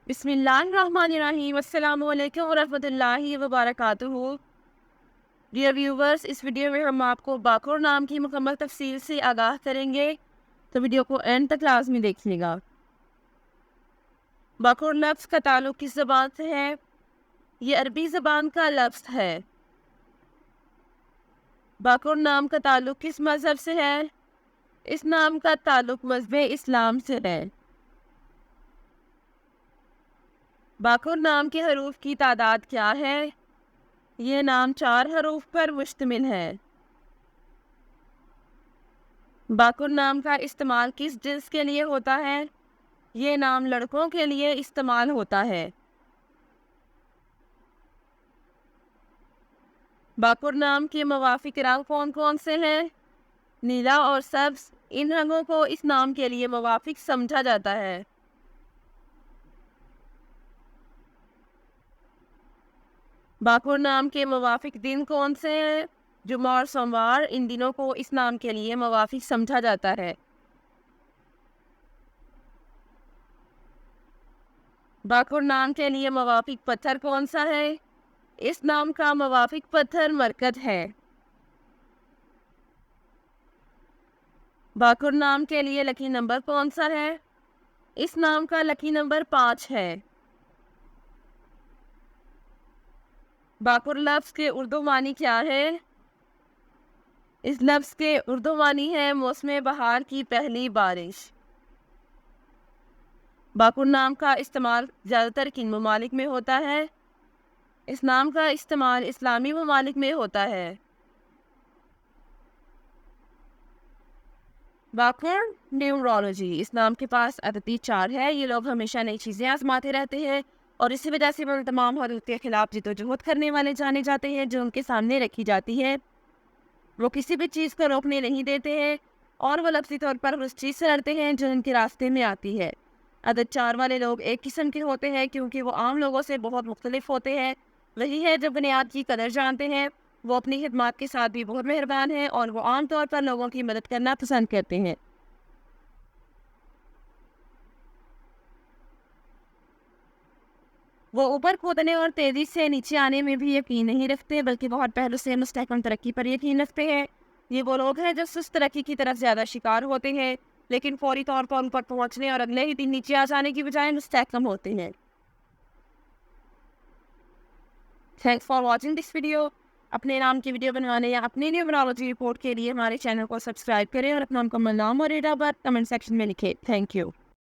بسم اللہ الرحمن الرحیم، السلام علیکم ورحمۃ اللہ وبرکاتہ۔ ڈیئر ویورز، اس ویڈیو میں ہم آپ کو باکور نام کی مکمل تفصیل سے آگاہ کریں گے، تو ویڈیو کو اینڈ تک لازمی دیکھیے گا۔ باکور لفظ کا تعلق کس زبان سے ہے؟ یہ عربی زبان کا لفظ ہے۔ باکور نام کا تعلق کس مذہب سے ہے؟ اس نام کا تعلق مذہب اسلام سے ہے۔ باکور نام کے حروف کی تعداد کیا ہے؟ یہ نام 4 حروف پر مشتمل ہے۔ باکور نام کا استعمال کس جنس کے لیے ہوتا ہے؟ یہ نام لڑکوں کے لیے استعمال ہوتا ہے۔ باکور نام کے موافق رنگ کون کون سے ہیں؟ نیلا اور سبز، ان رنگوں کو اس نام کے لیے موافق سمجھا جاتا ہے۔ باکور نام کے موافق دن کون سے ہیں؟ جمعہ اور سوموار، ان دنوں کو اس نام کے لیے موافق سمجھا جاتا ہے۔ باکور نام کے لیے موافق پتھر کون سا ہے؟ اس نام کا موافق پتھر مرکز ہے۔ باکور نام کے لیے لکی نمبر کون سا ہے؟ اس نام کا لکی نمبر 5 ہے۔ باکور لفظ کے اردو معنی کیا ہے؟ اس لفظ کے اردو معنی ہے موسم بہار کی پہلی بارش۔ باکور نام کا استعمال زیادہ تر کن ممالک میں ہوتا ہے؟ اس نام کا استعمال اسلامی ممالک میں ہوتا ہے۔ باکور نیورولوجی، اس نام کے پاس عددی 4 ہے۔ یہ لوگ ہمیشہ نئی چیزیں آزماتے رہتے ہیں اور اسی وجہ سے وہ تمام حدود کے خلاف جدوجہد کرنے والے جانے جاتے ہیں جو ان کے سامنے رکھی جاتی ہے۔ وہ کسی بھی چیز کو روکنے نہیں دیتے ہیں اور وہ لفظی طور پر اس چیز سے لڑتے ہیں جو ان کے راستے میں آتی ہے۔ عدد 4 والے لوگ ایک قسم کے ہوتے ہیں کیونکہ وہ عام لوگوں سے بہت مختلف ہوتے ہیں۔ وہی ہے جو بنیاد کی قدر جانتے ہیں۔ وہ اپنی خدمات کے ساتھ بھی بہت مہربان ہیں اور وہ عام طور پر لوگوں کی مدد کرنا پسند کرتے ہیں۔ وہ اوپر کودنے اور تیزی سے نیچے آنے میں بھی یقین نہیں رکھتے بلکہ بہت پہلو سے مستحکم ترقی پر یقین رکھتے ہیں۔ یہ وہ لوگ ہیں جو سست ترقی کی طرف زیادہ شکار ہوتے ہیں لیکن فوری طور پر ان پر پہنچنے اور اگلے ہی دن نیچے آ جانے کی بجائے مستحکم ہوتے ہیں۔ Thanks for watching this video. اپنے نام کی ویڈیو بنوانے یا اپنی نیورولوجی رپورٹ کے لیے ہمارے چینل کو سبسکرائب کریں اور اپنا مکمل نام اور date of birth comment section میں لکھیں۔ Thank you.